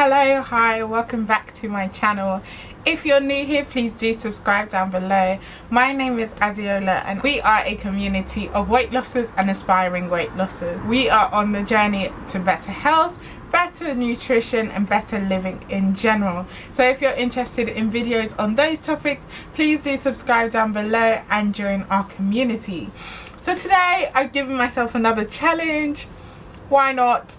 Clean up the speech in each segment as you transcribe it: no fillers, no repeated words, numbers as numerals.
Hello, hi, welcome back to my channel. If you're new here, please do subscribe down below. My name is Adiola and we are a community of weight lossers and aspiring weight lossers. We are on the journey to better health, better nutrition and better living in general. So if you're interested in videos on those topics, please do subscribe down below and join our community. So today I've given myself another challenge. Why not?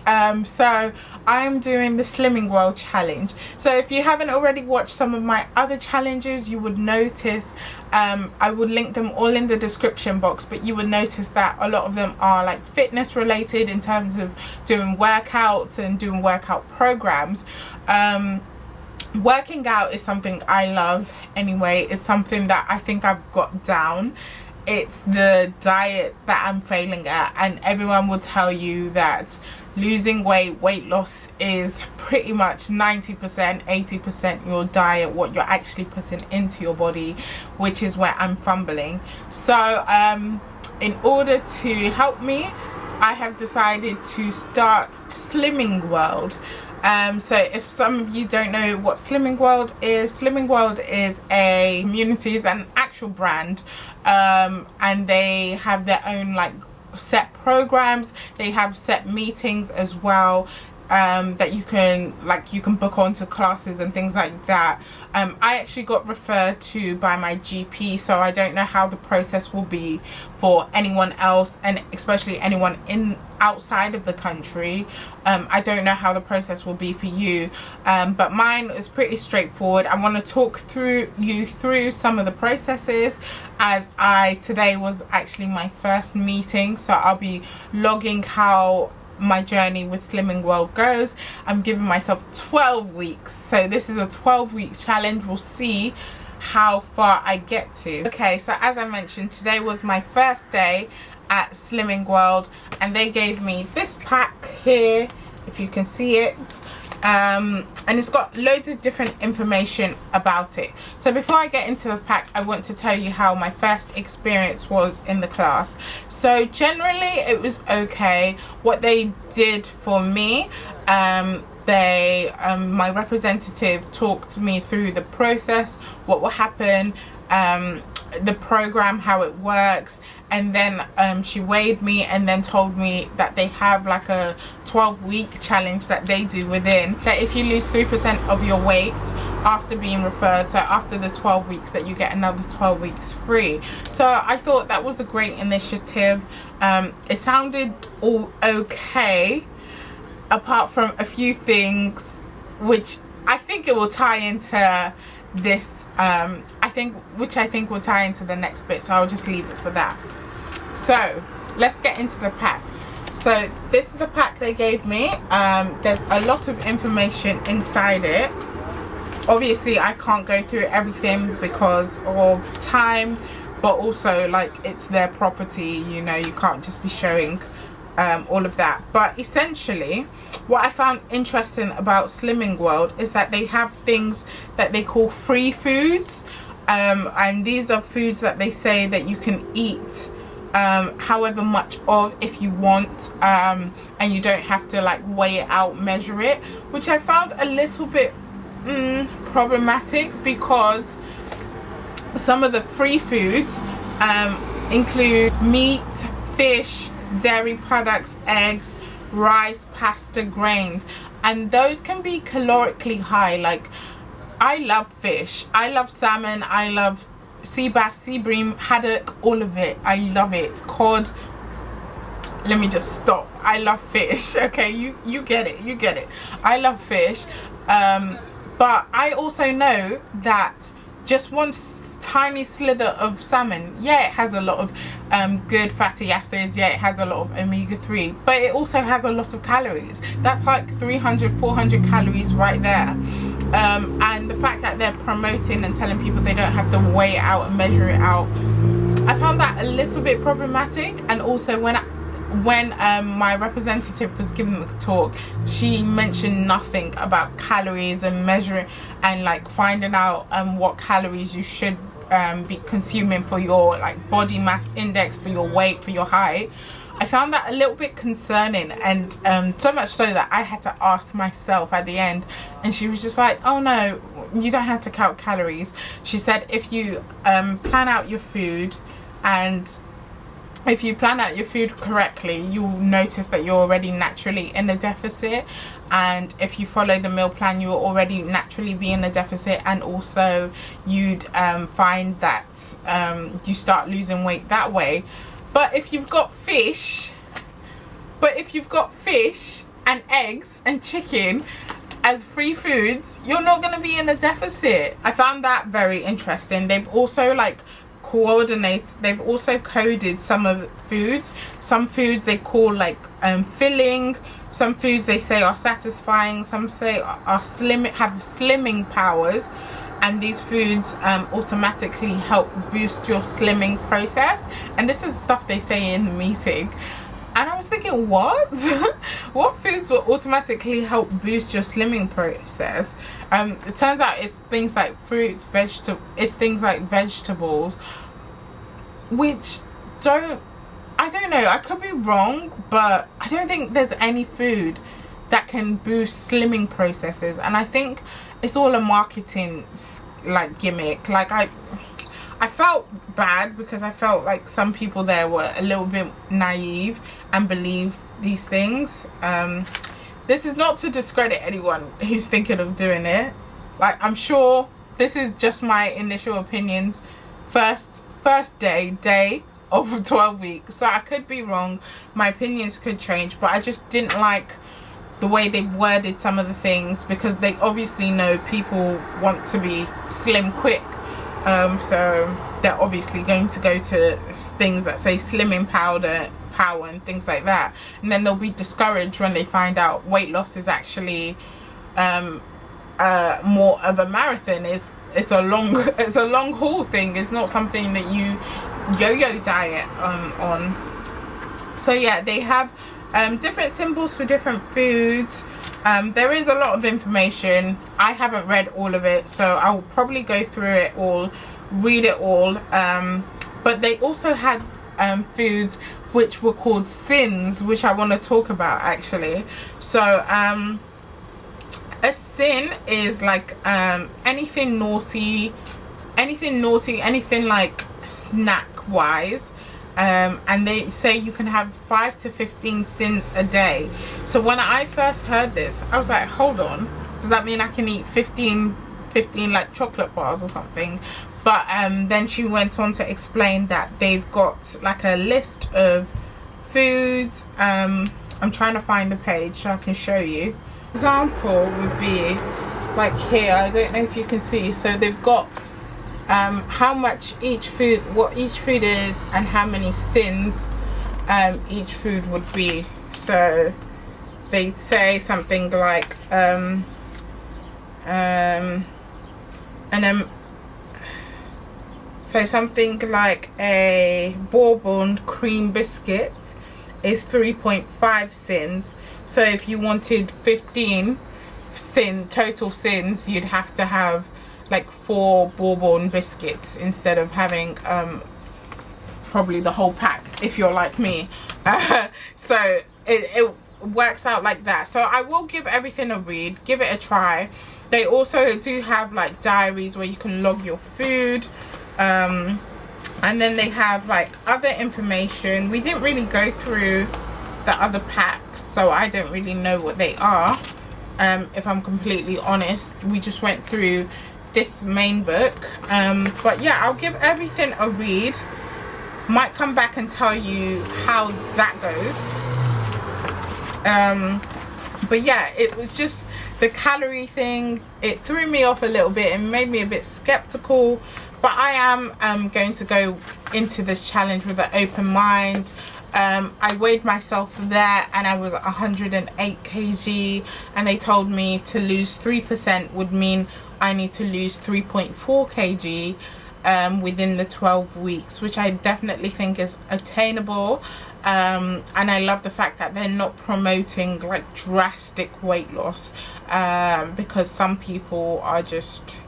So I'm doing the Slimming World challenge. So if you haven't already watched some of my other challenges, you would notice I would link them all in the description box, but you would notice that a lot of them are like fitness related in terms of doing workouts and doing workout programs. Working out is something I love anyway. It's something that I think I've got down. It's the diet that I'm failing at, and everyone will tell you that losing weight loss is pretty much 90%, 80% your diet, what you're actually putting into your body, which is where I'm fumbling. So in order to help me, I have decided to start Slimming World. So if some of you don't know what Slimming World is a community, is an actual brand, and they have their own like set programs. They have set meetings as well, that you can book onto classes and things like that. I actually got referred to by my GP, so I don't know how the process will be for anyone else, and especially anyone outside of the country. I don't know how the process will be for you, but mine is pretty straightforward. I want to talk you through some of the processes, as today was actually my first meeting, so I'll be logging how my journey with Slimming World goes. I'm giving myself 12 weeks, so this is a 12-week challenge. We'll see how far I get to. Okay, so as I mentioned, today was my first day at Slimming World, and they gave me this pack here, if you can see it, and it's got loads of different information about it. So before I get into the pack, I want to tell you how my first experience was in the class. So generally it was okay. What they did for me, my representative talked me through the process, what will happen, the program, how it works, and then she weighed me and then told me that they have like a 12-week challenge that they do within, that if you lose 3% of your weight after being referred, so after the 12 weeks, that you get another 12 weeks free. So I thought that was a great initiative. It sounded all okay, apart from a few things which I think it will tie into this, which I think will tie into the next bit, so I'll just leave it for that. So let's get into the pack. So this is the pack they gave me. There's a lot of information inside it. Obviously I can't go through everything because of time, but also like it's their property, you know, you can't just be showing all of that. But essentially what I found interesting about Slimming World is that they have things that they call free foods, and these are foods that they say that you can eat however much of if you want, and you don't have to like weigh it out, measure it, which I found a little bit problematic, because some of the free foods include meat, fish, dairy products, eggs, rice, pasta, grains, and those can be calorically high. Like, I love fish, I love salmon, I love sea bass, sea bream, haddock, all of it. I love it. Cod. Let me just stop. I love fish. Okay, you get it. I love fish, but I also know that just one tiny slither of salmon, yeah, it has a lot of good fatty acids, yeah, it has a lot of omega-3, but it also has a lot of calories. That's like 300-400 calories right there. And the fact that they're promoting and telling people they don't have to weigh it out and measure it out, I found that a little bit problematic. And also when my representative was giving the talk, she mentioned nothing about calories and measuring and like finding out what calories you should be consuming for your like body mass index, for your weight, for your height. I found that a little bit concerning, and so much so that I had to ask myself at the end, and she was just like, oh no, you don't have to count calories. She said if you plan out your food, and if you plan out your food correctly, you'll notice that you're already naturally in a deficit, and if you follow the meal plan, you'll already naturally be in a deficit, and also you'd find that you start losing weight that way. But if you've got fish and eggs and chicken as free foods, you're not going to be in a deficit. I found that very interesting. They've also like they've also coded some of the foods. Some foods they call like filling, some foods they say are satisfying, some say are have slimming powers, and these foods automatically help boost your slimming process. And this is stuff they say in the meeting, and I was thinking, what? What foods will automatically help boost your slimming process? It turns out it's things like fruits, things like vegetables, which I don't know, I could be wrong, but I don't think there's any food that can boost slimming processes. And I think it's all a marketing like gimmick. Like I felt bad because I felt like some people there were a little bit naive and believed these things. This is not to discredit anyone who's thinking of doing it. Like, I'm sure this is just my initial opinions. First day of 12 weeks, so I could be wrong, my opinions could change, but I just didn't like the way they've worded some of the things, because they obviously know people want to be slim quick, so they're obviously going to go to things that say slimming power and things like that, and then they'll be discouraged when they find out weight loss is actually more of a marathon. It's a long haul thing. It's not something that you yo-yo diet on. So yeah, they have different symbols for different foods. There is a lot of information. I haven't read all of it, so I'll probably go through it all, read it all. But they also had foods which were called sins, which I want to talk about actually. So a sin is like anything naughty, anything like snack wise, and they say you can have 5 to 15 sins a day. So when I first heard this, I was like, hold on, does that mean I can eat 15 like chocolate bars or something? But then she went on to explain that they've got like a list of foods. I'm trying to find the page so I can show you. Example would be like here, I don't know if you can see, so they've got how much what each food is, and how many sins each food would be. So they say something like so something like a bourbon cream biscuit is 3.5 sins. So if you wanted 15 total sins, you'd have to have like 4 bourbon biscuits instead of having probably the whole pack if you're like me. So it works out like that. So I will give everything a read, give it a try. They also do have like diaries where you can log your food, and then they have like other information. We didn't really go through the other packs, so I don't really know what they are, if I'm completely honest. We just went through this main book, but yeah, I'll give everything a read. Might come back and tell you how that goes. But yeah, it was just the calorie thing, it threw me off a little bit and made me a bit skeptical. But I am going to go into this challenge with an open mind. I weighed myself there and I was 108 kg, and they told me to lose 3% would mean I need to lose 3.4 kg within the 12 weeks, which I definitely think is attainable. And I love the fact that they're not promoting like drastic weight loss, because some people are just,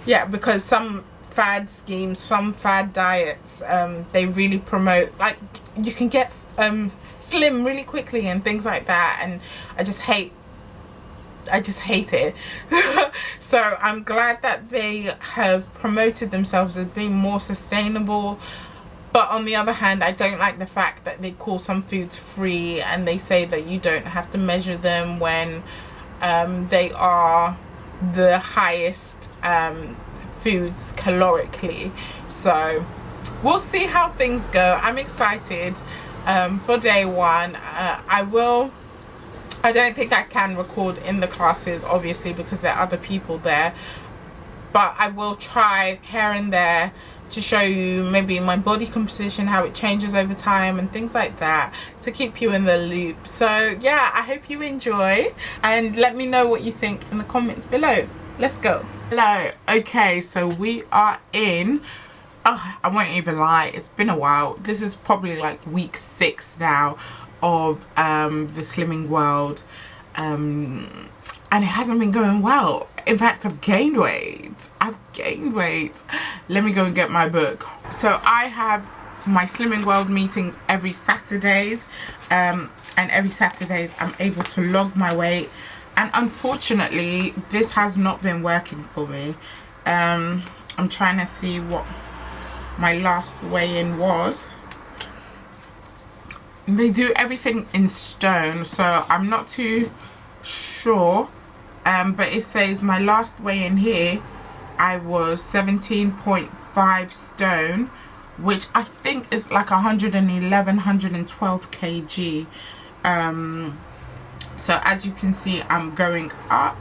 yeah, because some fad schemes, some fad diets, they really promote, like, you can get slim really quickly and things like that, and I just hate it. So I'm glad that they have promoted themselves as being more sustainable. But on the other hand, I don't like the fact that they call some foods free and they say that you don't have to measure them when they are the highest foods calorically. So we'll see how things go. I'm excited for day one. I don't think I can record in the classes, obviously, because there are other people there, but I will try here and there to show you maybe my body composition, how it changes over time and things like that, to keep you in the loop. So yeah, I hope you enjoy, and let me know what you think in the comments below. Let's go. Hello. Okay, so we are in, I won't even lie, it's been a while. This is probably like week 6 now of the slimming world, and it hasn't been going well. In fact, I've gained weight. Let me go and get my book. So I have my Slimming World meetings every Saturdays, and every Saturdays I'm able to log my weight, and unfortunately this has not been working for me. I'm trying to see what my last weigh-in was. They do everything in stone, so I'm not too sure, but it says my last weigh-in here I was 17.5 stone, which I think is like 112 kg. So as you can see, I'm going up.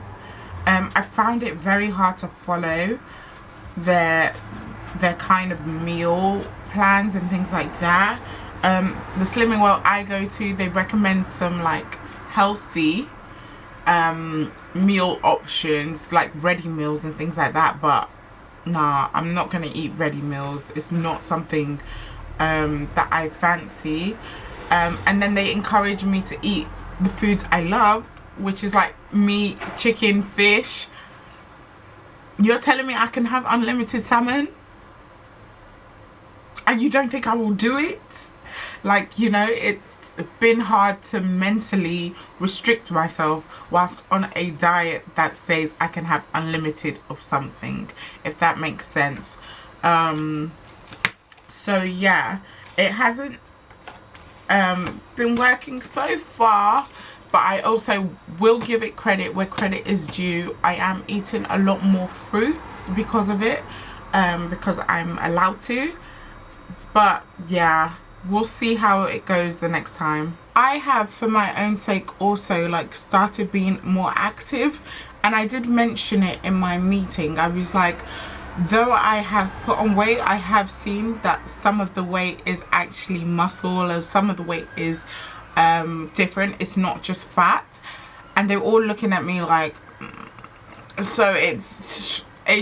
I found it very hard to follow their kind of meal plans and things like that. The Slimming World I go to, they recommend some like healthy meal options, like ready meals and things like that, but nah, I'm not gonna eat ready meals. It's not something that I fancy. And then they encourage me to eat the foods I love, which is like meat, chicken, fish. You're telling me I can have unlimited salmon and you don't think I will do it? Like, you know, it's been hard to mentally restrict myself whilst on a diet that says I can have unlimited of something, if that makes sense. So yeah, it hasn't been working so far, but I also will give it credit where credit is due. I am eating a lot more fruits because of it, because I'm allowed to. But yeah, we'll see how it goes the next time. I have, for my own sake, also like started being more active, and I did mention it in my meeting. I was like, though I have put on weight, I have seen that some of the weight is actually muscle, and some of the weight is different. It's not just fat. And they're all looking at me like, so it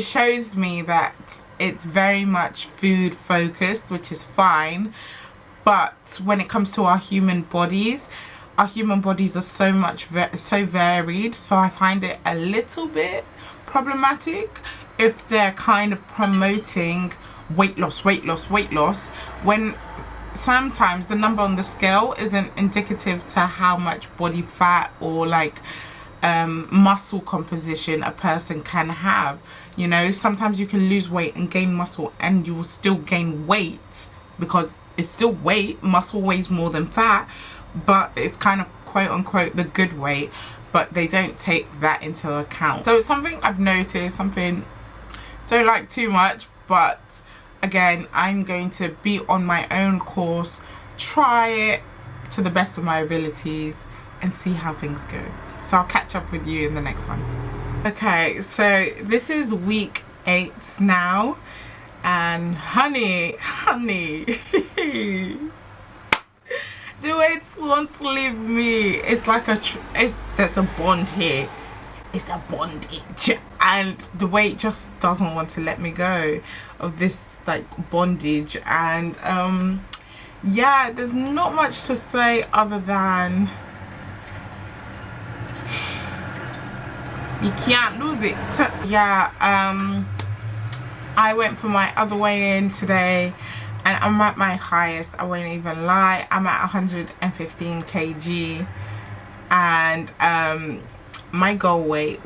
shows me that it's very much food focused, which is fine. But when it comes to our human bodies are so varied, so I find it a little bit problematic if they're kind of promoting weight loss when sometimes the number on the scale isn't indicative to how much body fat or like muscle composition a person can have. You know, sometimes you can lose weight and gain muscle and you will still gain weight, because it's still weight. Muscle weighs more than fat, but it's kind of quote unquote the good weight, but they don't take that into account. So it's something I've noticed, something don't like too much, but again, I'm going to be on my own course, try it to the best of my abilities and see how things go. So I'll catch up with you in the next one. Okay, so this is week 8 now, and honey the weights won't leave me. It's like there's a bond here. It's a bondage, and the weight just doesn't want to let me go of this like bondage. And yeah, there's not much to say other than you can't lose it. Yeah, I went for my other weigh-in today and I'm at my highest. I won't even lie, I'm at 115 kg, and my goal weight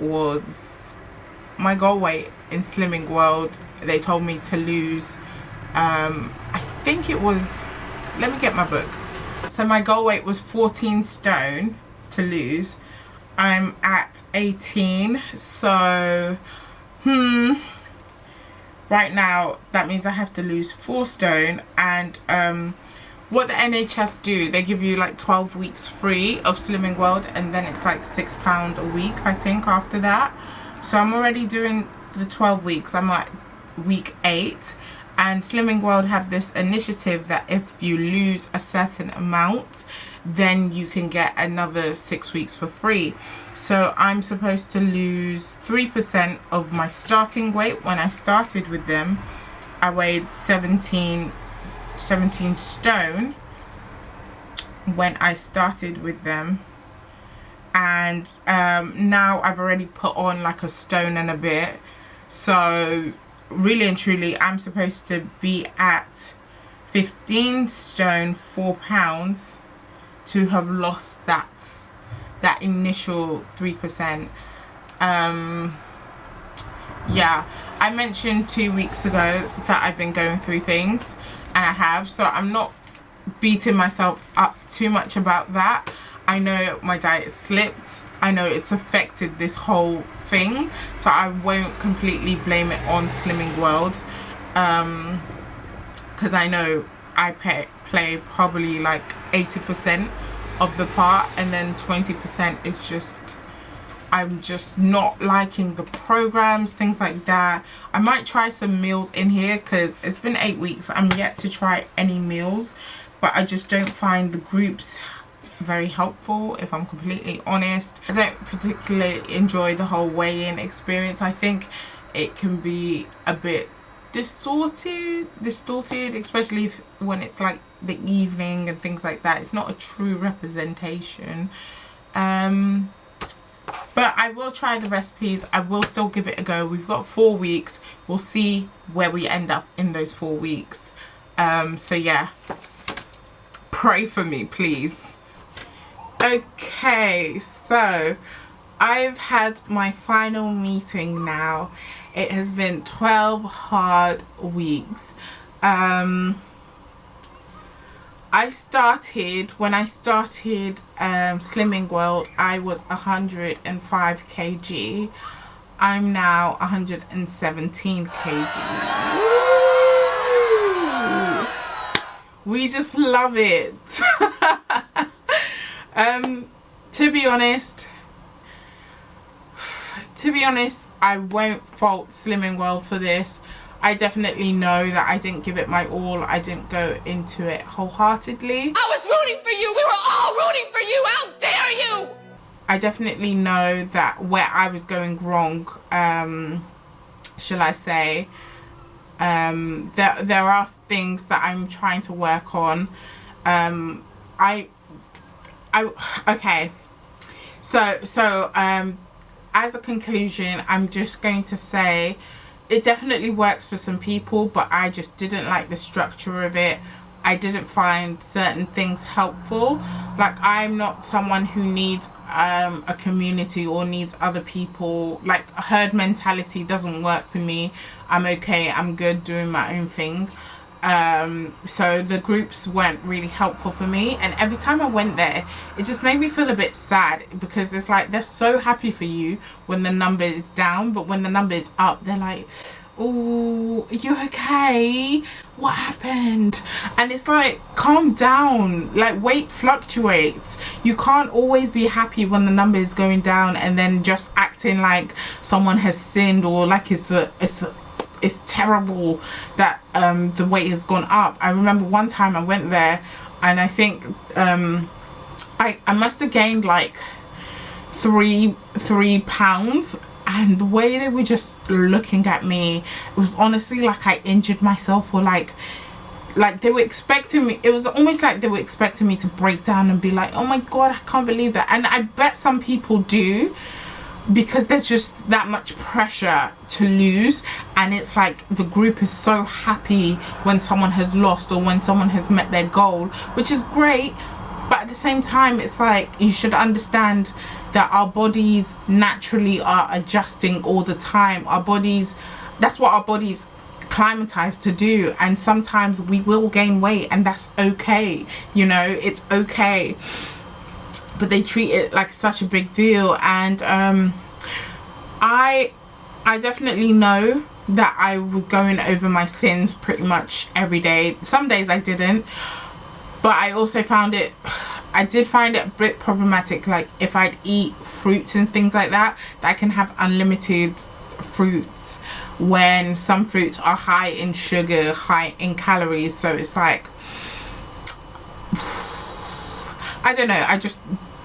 in Slimming World, they told me to lose, I think it was, let me get my book. So my goal weight was 14 stone to lose. I'm at 18, so right now that means I have to lose 4 stone. And what the NHS do, they give you like 12 weeks free of Slimming World, and then it's like £6 a week, I think, after that. So I'm already doing the 12 weeks. I'm at week 8, and Slimming World have this initiative that if you lose a certain amount, then you can get another 6 weeks for free. So I'm supposed to lose 3% of my starting weight. When I started with them, I weighed 17 stone when I started with them, and now I've already put on like a stone and a bit. So really and truly, I'm supposed to be at 15 stone 4 pounds to have lost that initial 3%. Yeah, I mentioned 2 weeks ago that I've been going through things, and I have, so I'm not beating myself up too much about that. I know my diet slipped, I know it's affected this whole thing, so I won't completely blame it on Slimming World, because I know I play probably like 80% of the part, and then 20% is just, I'm just not liking the programs, things like that. I might try some meals in here because it's been 8 weeks. I'm yet to try any meals, but I just don't find the groups very helpful, if I'm completely honest. I don't particularly enjoy the whole weigh-in experience. I think it can be a bit distorted, especially when it's like the evening and things like that. It's not a true representation. But I will try the recipes. I will still give it a go. We've got 4 weeks. We'll see where we end up in those 4 weeks. So yeah, pray for me, please. Okay, so I've had my final meeting now. It has been 12 hard weeks. When I started Slimming World, I was 105 kg. I'm now 117 kg. Woo! We just love it. To be honest, I won't fault Slimming World for this. I definitely know that I didn't give it my all. I didn't go into it wholeheartedly. I was rooting for you. We were all rooting for you. How dare you? I definitely know that where I was going wrong, shall I say, there are things that I'm trying to work on. Okay. So as a conclusion, I'm just going to say it definitely works for some people, but I just didn't like the structure of it. I didn't find certain things helpful. Like, I'm not someone who needs a community or needs other people. Like, herd mentality doesn't work for me. I'm okay, I'm good doing my own thing. So the groups weren't really helpful for me, and every time I went there, it just made me feel a bit sad, because it's like they're so happy for you when the number is down, but when the number is up, they're like, oh, are you okay? What happened? And it's like, calm down. Like, weight fluctuates. You can't always be happy when the number is going down and then just acting like someone has sinned, or like it's terrible that the weight has gone up. I remember one time I went there, and I think I must have gained like 3 pounds, and the way they were just looking at me, it was honestly like I injured myself, or like they were expecting me, it was almost like they were expecting me to break down and be like, oh my god, I can't believe that. And I bet some people do, because there's just that much pressure to lose, and it's like the group is so happy when someone has lost or when someone has met their goal, which is great. But at the same time, it's like you should understand that our bodies naturally are adjusting all the time. Our bodies, that's what our bodies climatize to do, and sometimes we will gain weight, and that's okay, you know, it's okay. But they treat it like such a big deal. And I definitely know that I was going over my sins pretty much every day. Some days I didn't, but I also I did find it a bit problematic, like if I'd eat fruits and things like that, that I can have unlimited fruits when some fruits are high in sugar, high in calories. So it's like, I don't know,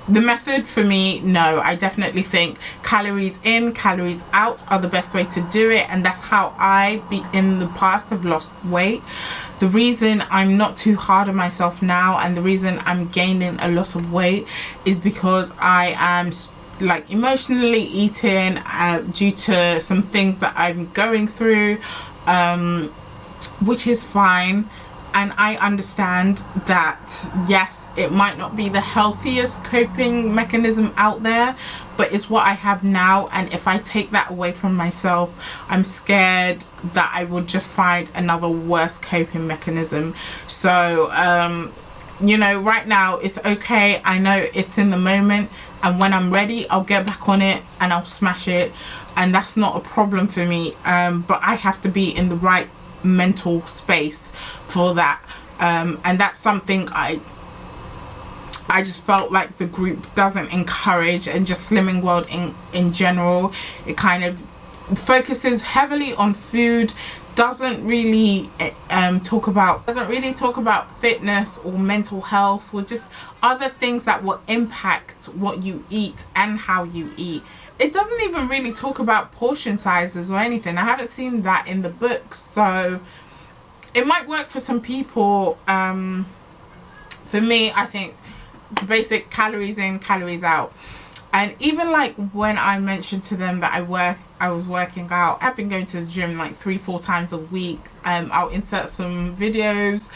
the method for me, no, I definitely think calories in, calories out are the best way to do it, and that's how I in the past have lost weight. The reason I'm not too hard on myself now, and the reason I'm gaining a lot of weight, is because I am like emotionally eating due to some things that I'm going through, which is fine. And I understand that, yes, it might not be the healthiest coping mechanism out there, but it's what I have now. And if I take that away from myself, I'm scared that I will just find another worse coping mechanism. So, you know, right now it's okay. I know it's in the moment, and when I'm ready, I'll get back on it and I'll smash it. And that's not a problem for me. But I have to be in the right mental space for that, and that's something I just felt like the group doesn't encourage, and just Slimming World in general, it kind of focuses heavily on food, doesn't really talk about fitness or mental health or just other things that will impact what you eat and how you eat. It doesn't even really talk about portion sizes or anything. I haven't seen that in the books, so it might work for some people. For me, I think the basic calories in, calories out. And even like when I mentioned to them that I was working out, I've been going to the gym like 3-4 times a week. I'll insert some videos.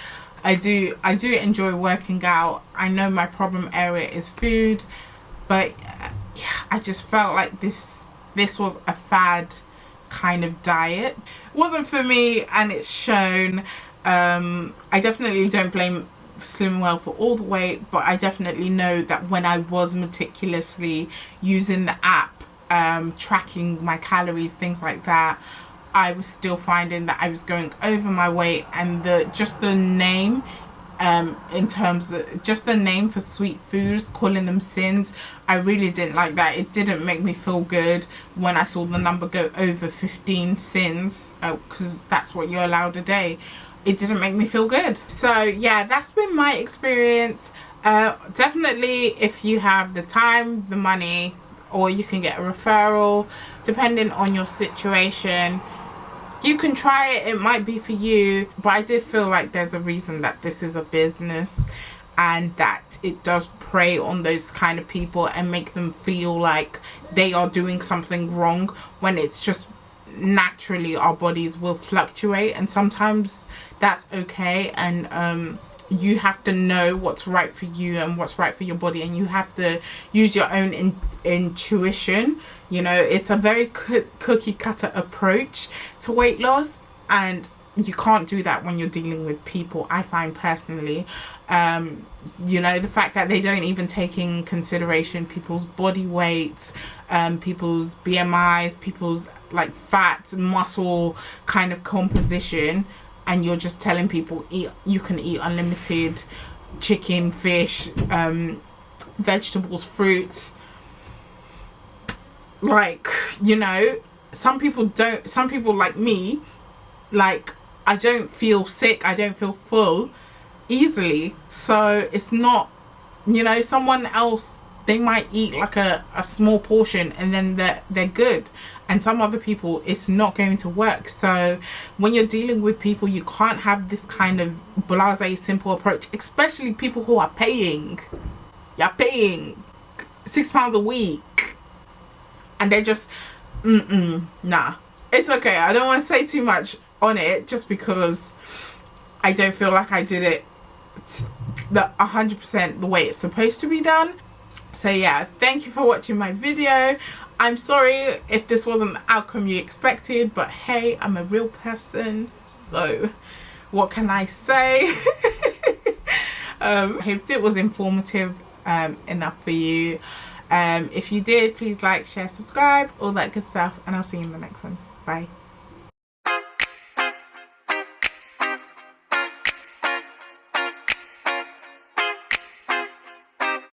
I do enjoy working out. I know my problem area is food, but I just felt like this was a fad kind of diet. It wasn't for me, and it's shown. I definitely don't blame Slimming World for all the weight, but I definitely know that when I was meticulously using the app, tracking my calories, things like that, I was still finding that I was going over my weight. And just the name, in terms of just the name for sweet foods, calling them sins, I really didn't like that. It didn't make me feel good when I saw the number go over 15 sins, because that's what you're allowed a day. It didn't make me feel good. So yeah, that's been my experience. Definitely, if you have the time, the money, or you can get a referral, depending on your situation, you can try it. It might be for you. But I did feel like there's a reason that this is a business, and that it does prey on those kind of people and make them feel like they are doing something wrong, when it's just naturally our bodies will fluctuate, and sometimes that's okay. And you have to know what's right for you and what's right for your body, and you have to use your own intuition. You know, it's a very cookie cutter approach to weight loss, and you can't do that when you're dealing with people, I find personally. You know, the fact that they don't even take in consideration people's body weights, people's BMIs, people's like fat, muscle kind of composition, and you're just telling people you can eat unlimited chicken, fish, vegetables, fruits. Like, you know, some people like me, like, I don't feel sick, I don't feel full easily. So it's not, you know, someone else, they might eat like a small portion and then they're good, and some other people it's not going to work. So when you're dealing with people, you can't have this kind of blasé simple approach, especially people who are paying. You're paying £6 a week and they're just nah. It's okay, I don't want to say too much on it just because I don't feel like I did it the 100% the way it's supposed to be done. So yeah, thank you for watching my video. I'm sorry if this wasn't the outcome you expected, but hey, I'm a real person, so what can I say? I hope it was informative enough for you. If you did, please like, share, subscribe, all that good stuff, and I'll see you in the next one. Bye.